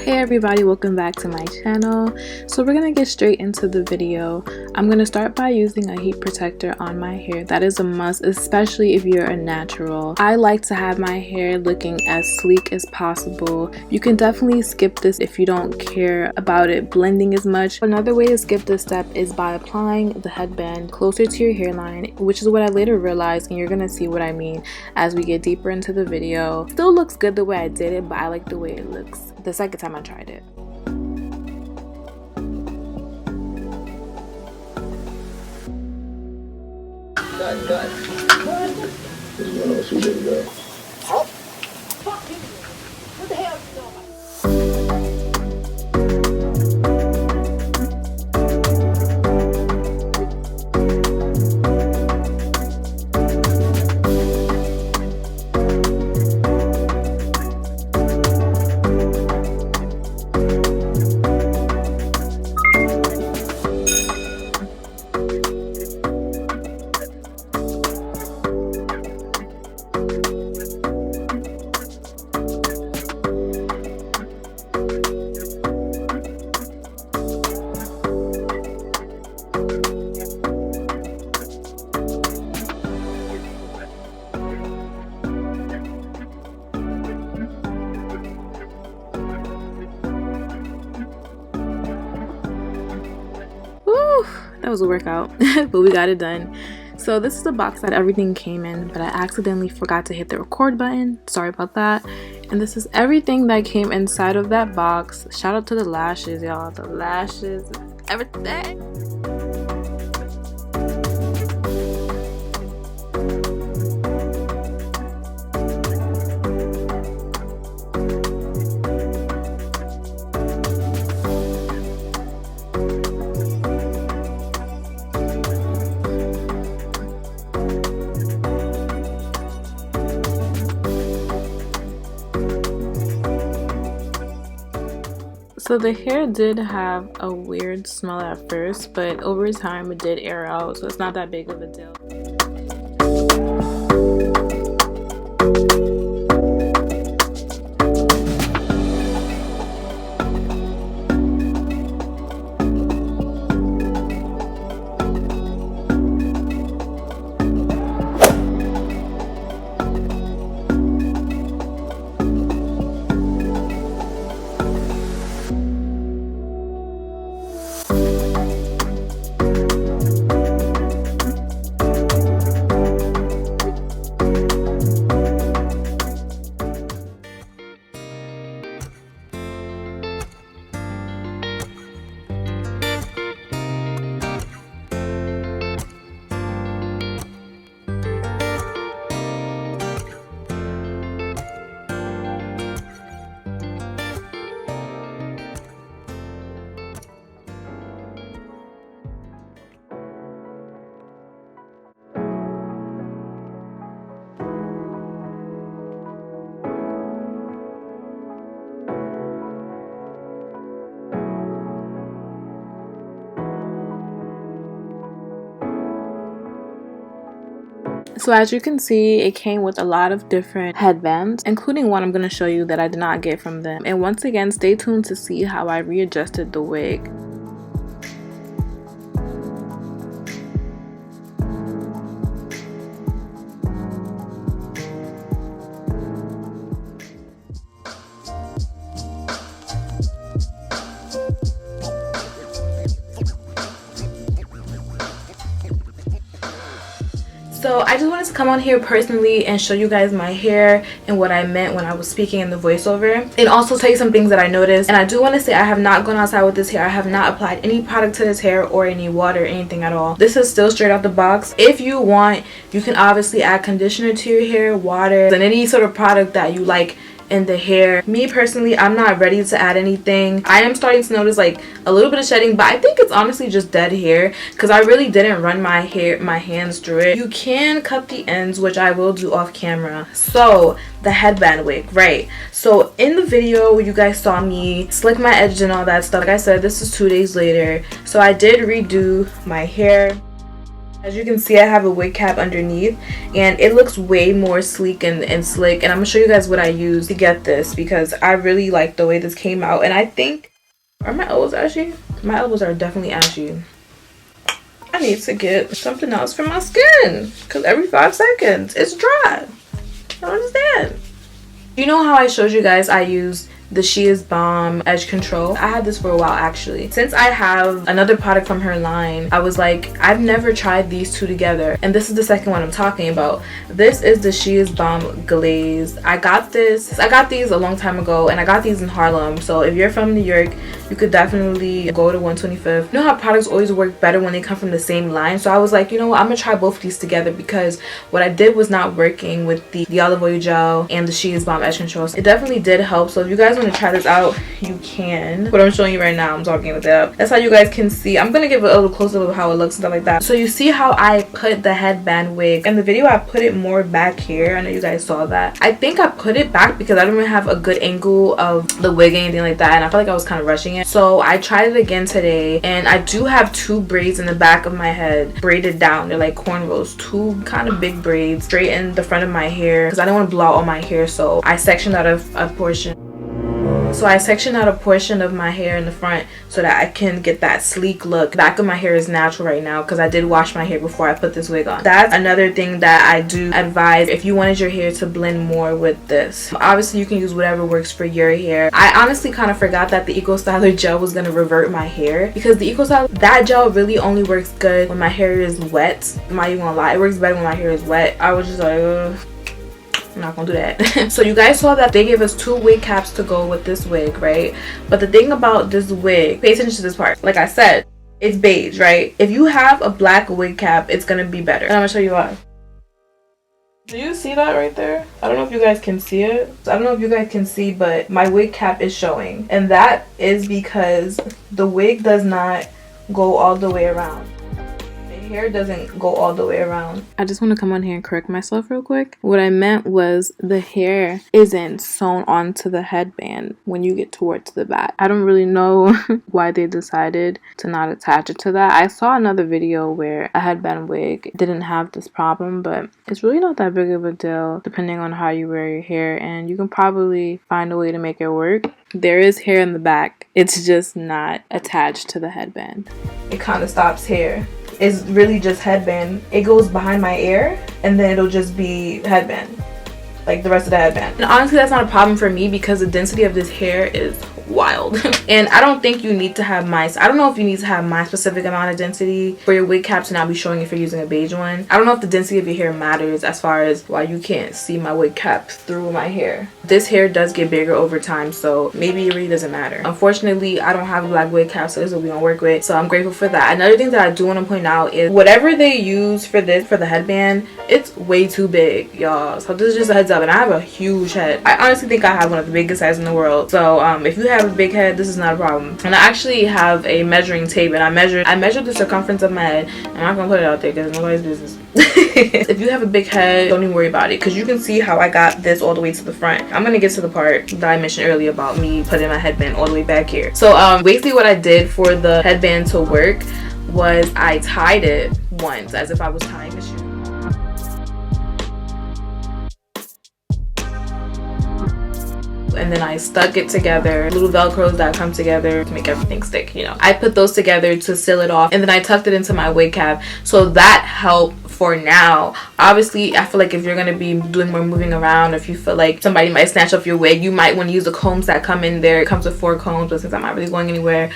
Hey everybody, welcome back to my channel. So we're gonna get straight into the video. I'm gonna start by using a heat protector on my hair. That is a must, especially if you're a natural. I like to have my hair looking as sleek as possible. You can definitely skip this if you don't care about it blending as much. Another way to skip this step is by applying the headband closer to your hairline, which is what I later realized, and you're gonna see what I mean as we get deeper into the video. Still looks good the way I did it, but I like the way it looks the second time I tried it. Cut. This is one of us who did it. Oh, fuck you. What the hell are you doing? That was a workout, but we got it done. So this is the box that everything came in, but I accidentally forgot to hit the record button. Sorry about that. And this is everything that came inside of that box. Shout out to the lashes, y'all. The lashes, everything. So the hair did have a weird smell at first, but over time it did air out, so it's not that big of a deal. So as you can see, it came with a lot of different headbands, including one I'm going to show you that I did not get from them. And once again, stay tuned to see how I readjusted the wig. So I just wanted to come on here personally and show you guys my hair and what I meant when I was speaking in the voiceover, and also tell you some things that I noticed. And I do want to say I have not gone outside with this hair. I have not applied any product to this hair or any water or anything at all. This is still straight out the box. If you want, you can obviously add conditioner to your hair, water, and any sort of product that you like in the hair. Me personally, I'm not ready to add anything. I am starting to notice like a little bit of shedding, but I think it's honestly just dead hair because I really didn't run my hands through it. You can cut the ends, which I will do off camera. So the headband wig, right? So in the video you guys saw me slick my edges and all that stuff. Like I said, this is 2 days later, so I did redo my hair. As you can see, I have a wig cap underneath and it looks way more sleek and slick, and I'm gonna show you guys what I used to get this because I really like the way this came out. And I think, are my elbows ashy? My elbows are definitely ashy. I need to get something else for my skin because every 5 seconds it's dry. I don't understand. You know how I showed you guys I used the 𝗕𝘂𝘀𝗀𝗀𝗀 edge control? I had this for a while actually. Since I have another product from her line, I was like, I've never tried these two together, and this is the second one I'm talking about. This is the 𝗕𝘂𝘀𝗀𝗀𝗀𝗀. I got these a long time ago, and I got these in Harlem. So if you're from New York, you could definitely go to 125th. You know how products always work better when they come from the same line? So I was like, you know what, I'm gonna try both of these together because what I did was not working with the olive oil gel and the 𝗕𝘂𝘀𝘀𝗀𝗀 edge control. It definitely did help. So if you guys want to try this out, you can. What I'm showing you right now, I'm talking with that. That's how you guys can see. I'm gonna give it a little close-up of how it looks and stuff like that. So you see how I put the headband wig in the video? I put it more back here. I know you guys saw that. I think I put it back because I didn't really have a good angle of the wig or anything like that, and I felt like I was kind of rushing it. So I tried it again today, and I do have 2 braids in the back of my head braided down. They're like cornrows, 2 kind of big braids straight in the front of my hair because I didn't want to blow out all my hair, so I sectioned out a portion. So I sectioned out a portion of my hair in the front so that I can get that sleek look. The back of my hair is natural right now because I did wash my hair before I put this wig on. That's another thing that I do advise if you wanted your hair to blend more with this. Obviously, you can use whatever works for your hair. I honestly kind of forgot that the Eco Styler gel was going to revert my hair because the Eco Styler, that gel really only works good when my hair is wet. I'm not even gonna lie, it works better when my hair is wet. I was just like, ugh. I'm not gonna do that. So you guys saw that they gave us 2 wig caps to go with this wig, right? But the thing about this wig, pay attention to this part. Like I said, it's beige, right? If you have a black wig cap, it's gonna be better, and I'm gonna show you why. Do you see that right there? I don't know if you guys can see it. I don't know if you guys can see, but my wig cap is showing, and that is because the wig does not go all the way around. Hair doesn't go all the way around. I just want to come on here and correct myself real quick. What I meant was the hair isn't sewn onto the headband when you get towards the back. I don't really know why they decided to not attach it to that. I saw another video where a headband wig didn't have this problem, but it's really not that big of a deal depending on how you wear your hair, and you can probably find a way to make it work. There is hair in the back, it's just not attached to the headband. It kind of stops here. It's really just headband. It goes behind my ear and then it'll just be headband, like the rest of the headband. And honestly, that's not a problem for me because the density of this hair is wild. And I don't think you need to have I don't know if you need to have my specific amount of density for your wig cap to not be showing if you're using a beige one. I don't know if the density of your hair matters as far as why you can't see my wig cap through my hair. This hair does get bigger over time, so maybe it really doesn't matter. Unfortunately, I don't have a black wig cap, so this is what we're gonna work with, so I'm grateful for that. Another thing that I do want to point out is whatever they use for this, for the headband, it's way too big, y'all. So this is just a heads up, and I have a huge head. I honestly think I have one of the biggest heads in the world, so if you have a big head, this is not a problem. And I actually have a measuring tape, and I measured the circumference of my head. I'm not gonna put it out there because it's nobody's business. If you have a big head, don't even worry about it because you can see how I got this all the way to the front. I'm gonna get to the part that I mentioned earlier about me putting my headband all the way back here. So basically what I did for the headband to work was I tied it once as if I was tying a shoe. And then I stuck it together, little velcros that come together to make everything stick, you know. I put those together to seal it off, and then I tucked it into my wig cap, so that helped for now. Obviously, I feel like if you're gonna be doing more moving around, if you feel like somebody might snatch up your wig, you might want to use the combs that come in there. It comes with 4 combs, but since I'm not really going anywhere,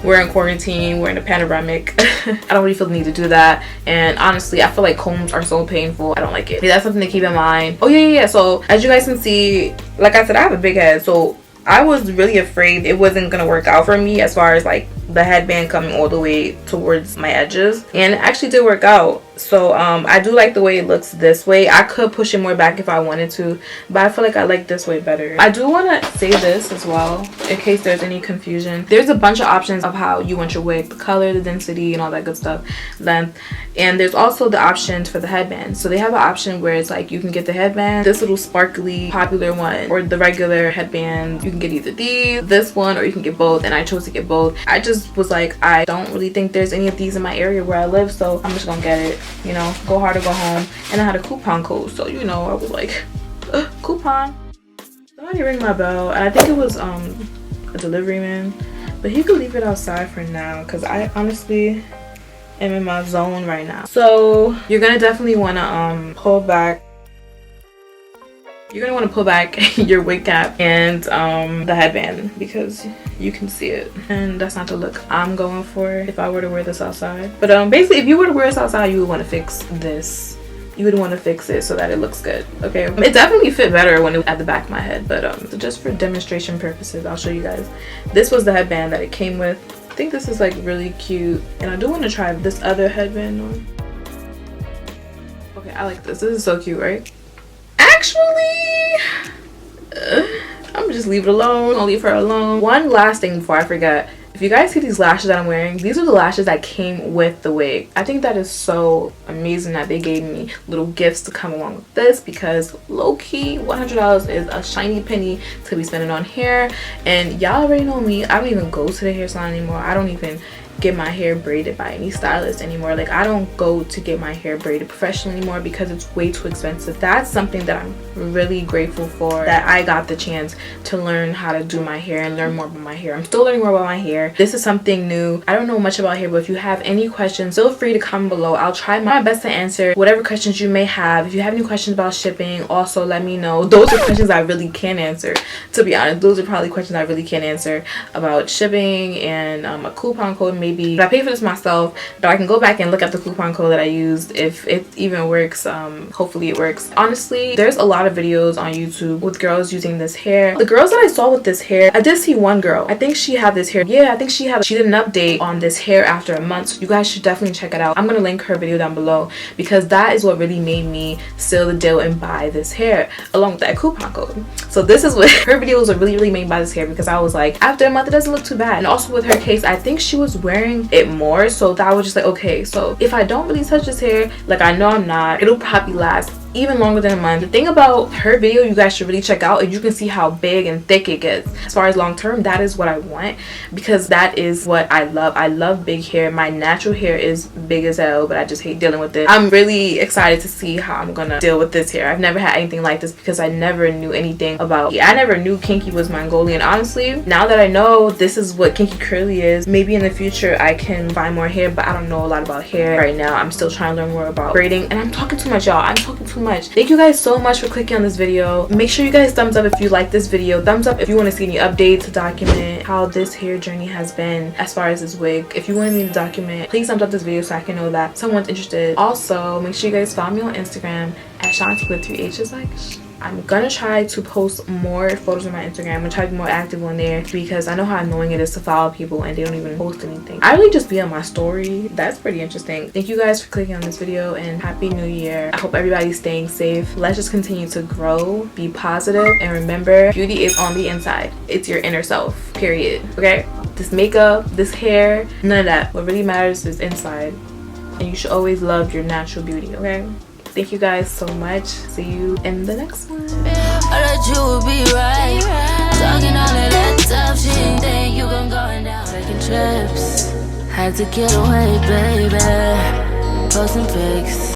we're in quarantine, we're in a panoramic, I don't really feel the need to do that. And honestly, I feel like combs are so painful. I don't like it. That's something to keep in mind. Oh yeah. So as you guys can see, like I said, I have a big head, so I was really afraid it wasn't gonna work out for me as far as like the headband coming all the way towards my edges, and it actually did work out. So I do like the way it looks this way. I could push it more back if I wanted to, but I feel like I like this way better. I do want to say this as well in case there's any confusion. There's a bunch of options of how you want your wig, the color, the density, and all that good stuff, length. And there's also the options for the headband. So they have an option where it's like you can get the headband, this little sparkly popular one, or the regular headband. You can get either this one, or you can get both, and I chose to get both. I just was like, I don't really think there's any of these in my area where I live, so I'm just gonna get it. you know, go hard or go home. And I had a coupon code, so you know, I was like, coupon. Somebody ring my bell, and I think it was a delivery man, but he could leave it outside for now because I honestly am in my zone right now. So you're gonna definitely want to pull back. You're gonna want to pull back your wig cap and the headband because you can see it, and that's not the look I'm going for if I were to wear this outside. But basically, if you were to wear this outside, you would want to fix this. You would want to fix it so that it looks good. Okay, it definitely fit better when it was at the back of my head, but so just for demonstration purposes, I'll show you guys. This was the headband that it came with. I think this is like really cute, and I do want to try this other headband on. Okay, I like this. This is so cute, right? Actually, I'm gonna just leave it alone. I'll leave her alone. One last thing before I forget. If you guys see these lashes that I'm wearing, these are the lashes that came with the wig. I think that is so amazing that they gave me little gifts to come along with this, because low-key $100 is a shiny penny to be spending on hair. And y'all already know me, I don't even go to the hair salon anymore. I don't even get my hair braided by any stylist anymore. Like, I don't go to get my hair braided professionally anymore because it's way too expensive. That's something that I'm really grateful for, that I got the chance to learn how to do my hair and learn more about my hair. I'm still learning more about my hair. This is something new. I don't know much about hair, but if you have any questions, feel free to comment below. I'll try my best to answer whatever questions you may have. If you have any questions about shipping, also let me know. Those are questions I really can answer, to be honest. Those are probably questions I really can answer about shipping and a coupon code maybe. But I paid for this myself, but I can go back and look at the coupon code that I used if it even works. Hopefully it works. Honestly, there's a lot of videos on YouTube with girls using this hair. The girls that I saw with this hair, I did see one girl. I think she had this hair. Yeah, I think she did an update on this hair after a month. So you guys should definitely check it out. I'm gonna link her video down below because that is what really made me seal the deal and buy this hair along with that coupon code. So this is what her videos are really made by this hair, because I was like, after a month it doesn't look too bad. And also with her case, I think she was wearing it more, so that was just like, okay, so if I don't really touch this hair, like I know I'm not, it'll probably last even longer than a month. The thing about her video you guys should really check out, and you can see how big and thick it gets. As far as long term, that is what I want, because that is what I love. I love big hair. My natural hair is big as hell, but I just hate dealing with it. I'm really excited to see how I'm gonna deal with this hair. I've never had anything like this because I never knew anything about it. I never knew Kinky was Mongolian. Honestly, now that I know this is what Kinky curly is, maybe in the future I can buy more hair, but I don't know a lot about hair right now. I'm still trying to learn more about braiding, and I'm talking too much, y'all. I'm talking too much. Thank you guys so much for clicking on this video. Make sure you guys thumbs up if you like this video. Thumbs up if you want to see any updates to document how this hair journey has been as far as this wig. If you want me to document, please thumbs up this video so I can know that someone's interested. Also, make sure you guys follow me on Instagram at @Shanti with 3 H's. Like, I'm gonna try to post more photos on my Instagram. I'm gonna try to be more active on there because I know how annoying it is to follow people and they don't even post anything. I really just be on my story. That's pretty interesting. Thank you guys for clicking on this video, and happy new year. I hope everybody's staying safe. Let's just continue to grow, be positive, and remember, beauty is on the inside. It's your inner self, period. Okay, this makeup, this hair, none of that. What really matters is inside, and you should always love your natural beauty. Okay, thank you guys so much. See you in the next one. I thought you would be right. Talking all of that tough shit. Then you gon' going down taking trips. Had to get away, baby. Posting pics.